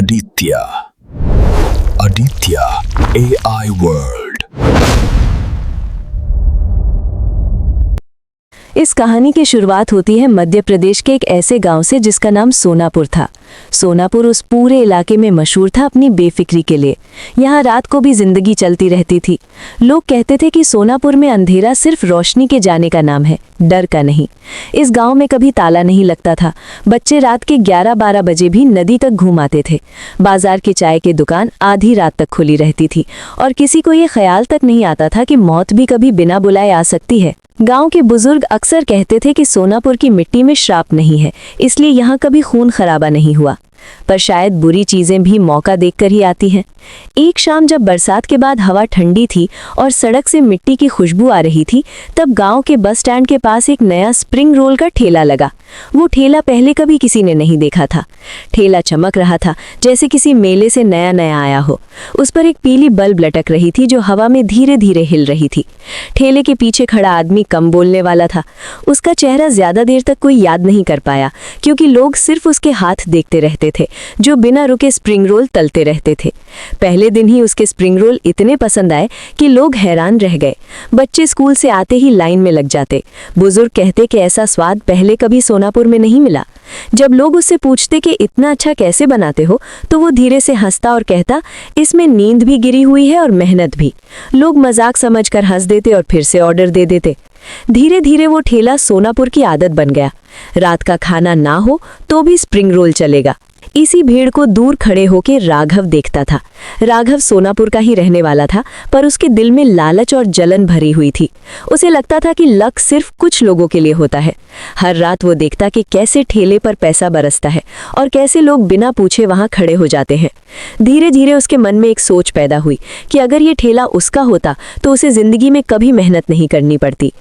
Aditya. Aditya AI World. इस कहानी की शुरुआत होती है मध्य प्रदेश के एक ऐसे गांव से जिसका नाम सोनापुर था। सोनापुर उस पूरे इलाके में मशहूर था अपनी बेफिक्री के लिए। यहाँ रात को भी जिंदगी चलती रहती थी। लोग कहते थे कि सोनापुर में अंधेरा सिर्फ रोशनी के जाने का नाम है, डर का नहीं। इस गांव में कभी ताला नहीं लगता था। बच्चे रात के 11-12 बजे भी नदी तक घूम आते थे। बाजार की चाय की दुकान आधी रात तक खुली रहती थी और किसी को ये ख्याल तक नहीं आता था कि मौत भी कभी बिना बुलाए आ सकती है। गांव के बुजुर्ग अक्सर कहते थे कि सोनापुर की मिट्टी में श्राप नहीं है, इसलिए यहाँ कभी खून खराबा नहीं हुआ। पर शायद बुरी चीजें भी मौका देखकर ही आती हैं। एक शाम जब बरसात के बाद हवा ठंडी थी और सड़क से मिट्टी की खुशबू आ रही थी, तब गांव के बस स्टैंड के पास एक नया स्प्रिंग रोल का ठेला लगा। वो ठेला पहले कभी किसी ने नहीं देखा था। ठेला चमक रहा था जैसे किसी मेले से नया नया आया हो। उस पर एक पीली बल्ब लटक रही थी जो हवा में धीरे धीरे हिल रही थी। ठेले के पीछे खड़ा आदमी कम बोलने वाला था। उसका चेहरा ज्यादा देर तक कोई याद नहीं कर पाया, क्योंकि लोग सिर्फ उसके हाथ देखते रहते थे जो बिना रुके स्प्रिंग रोल तलते रहते थे। पहले दिन ही उसके स्प्रिंग रोल इतने पसंद आए कि लोग हैरान रह गए। बच्चे स्कूल से आते ही लाइन में लग जाते। बुजुर्ग कहते कि ऐसा स्वाद पहले कभी सोनापुर में नहीं मिला। जब लोग उससे पूछते कि इतना अच्छा कैसे बनाते हो, तो वो धीरे से हंसता और कहता, इसमें नींद भी गिरी हुई है और मेहनत भी। लोग मजाक समझकर हंस देते और फिर से ऑर्डर दे देते। धीरे धीरे वो ठेला सोनापुर की आदत बन गया। रात का खाना ना हो तो भी स्प्रिंग रोल चलेगा। इसी भीड़ को दूर खड़े होकर राघव देखता था। राघव सोनापुर का ही रहने वाला था, पर उसके दिल में लालच और जलन भरी हुई थी। उसे लगता था कि लक सिर्फ कुछ लोगों के लिए होता है। हर रात वो देखता कि कैसे ठेले पर पैसा बरसता है और कैसे लोग बिना पूछे वहां खड़े हो जाते हैं। धीरे धीरे उसके मन में एक सोच पैदा हुई कि अगर ये ठेला उसका होता तो उसे जिंदगी में कभी मेहनत नहीं करनी पड़ती।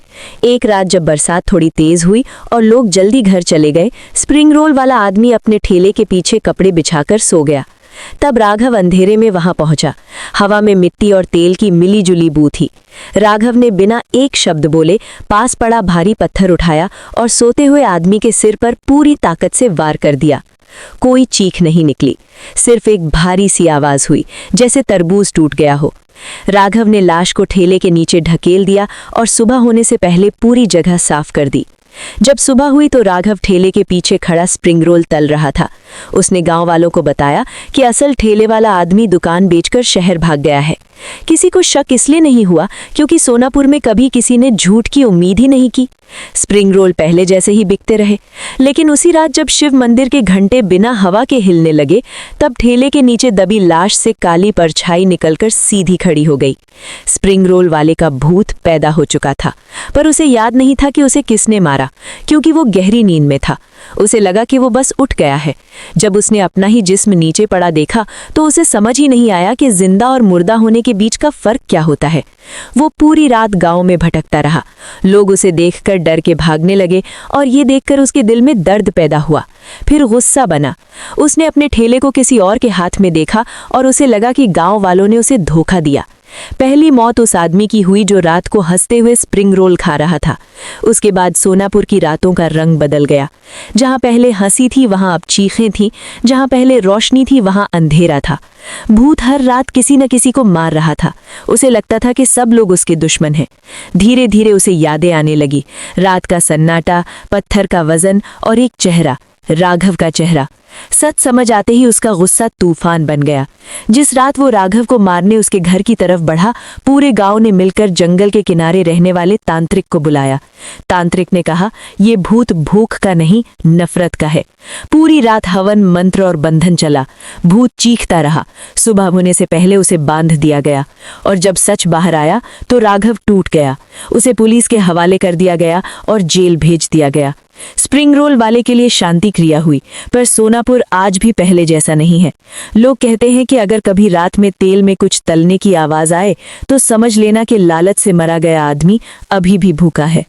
एक रात जब बरसात थोड़ी तेज हुई और लोग जल्दी घर चले गए, स्प्रिंग रोल वाला आदमी अपने ठेले के पीछे कपड़े बिछाकर सो गया। तब राघव अंधेरे में वहां पहुंचा। हवा में मिट्टी और तेल की मिली जुली बू थी। राघव ने बिना एक शब्द बोले पास पड़ा भारी पत्थर उठाया और सोते हुए आदमी के सिर पर पूरी ताकत से वार कर दिया। कोई चीख नहीं निकली, सिर्फ एक भारी सी आवाज हुई जैसे तरबूज टूट गया हो। राघव ने लाश को ठेले के नीचे ढकेल दिया और सुबह होने से पहले पूरी जगह साफ कर दी। जब सुबह हुई तो राघव ठेले के पीछे खड़ा स्प्रिंग रोल तल रहा था। उसने गांव वालों को बताया कि असल ठेले वाला आदमी दुकान बेचकर शहर भाग गया है। किसी को शक इसलिए नहीं हुआ क्योंकि सोनापुर में कभी किसी ने झूठ की उम्मीद ही नहीं की। स्प्रिंग रोल पहले जैसे ही बिकते रहे। लेकिन उसी रात जब शिव मंदिर के घंटे बिना हवा के हिलने लगे, तब ठेले के नीचे दबी लाश से काली परछाई निकलकर सीधी खड़ी हो गई। स्प्रिंग रोल वाले का भूत पैदा हो चुका था, पर उसे याद नहीं था कि उसे किसने मारा, क्योंकि वो गहरी नींद में था। उसे लगा कि वो बस उठ गया है। जब उसने अपना ही जिस्म नीचे पड़ा देखा तो उसे समझ ही नहीं आया कि जिंदा और मुर्दा होने के बीच का फर्क क्या होता है। वो पूरी रात गांव में भटकता रहा। लोग उसे देखकर डर के भागने लगे और ये देखकर उसके दिल में दर्द पैदा हुआ। फिर गुस्सा बना। उसने अपने ठेले को किसी और के हाथ में देखा और उसे लगा कि गांव वालों ने उसे धोखा दिया। पहली मौत उस आदमी की हुई जो रात को हंसते हुए स्प्रिंग रोल खा रहा था। उसके बाद सोनापुर की रातों का रंग बदल गया। जहां पहले हंसी थी वहां अब चीखें थीं, जहां पहले रोशनी थी वहां अंधेरा था। भूत हर रात किसी न किसी को मार रहा था। उसे लगता था कि सब लोग उसके दुश्मन हैं। धीरे धीरे उसे यादें आने लगी। रात का सन्नाटा, पत्थर का वजन और एक चेहरा, राघव का चेहरा। सच समझ आते ही उसका गुस्सा तूफान बन गया। जिस रात वो राघव को मारने उसके घर की तरफ बढ़ा, पूरे गांव ने मिलकर जंगल के किनारे रहने वाले तांत्रिक को बुलाया। तांत्रिक ने कहा, ये भूत भूख का नहीं, नफरत का है। पूरी रात हवन, मंत्र और बंधन चला। भूत चीखता रहा। सुबह होने से पहले उसे बांध दिया गया और जब सच बाहर आया तो राघव टूट गया। उसे पुलिस के हवाले कर दिया गया और जेल भेज दिया गया। स्प्रिंग रोल वाले के लिए शांति क्रिया हुई, पर सोनापुर आज भी पहले जैसा नहीं है। लोग कहते हैं कि अगर कभी रात में तेल में कुछ तलने की आवाज आए तो समझ लेना कि लालच से मरा गया आदमी अभी भी भूखा है।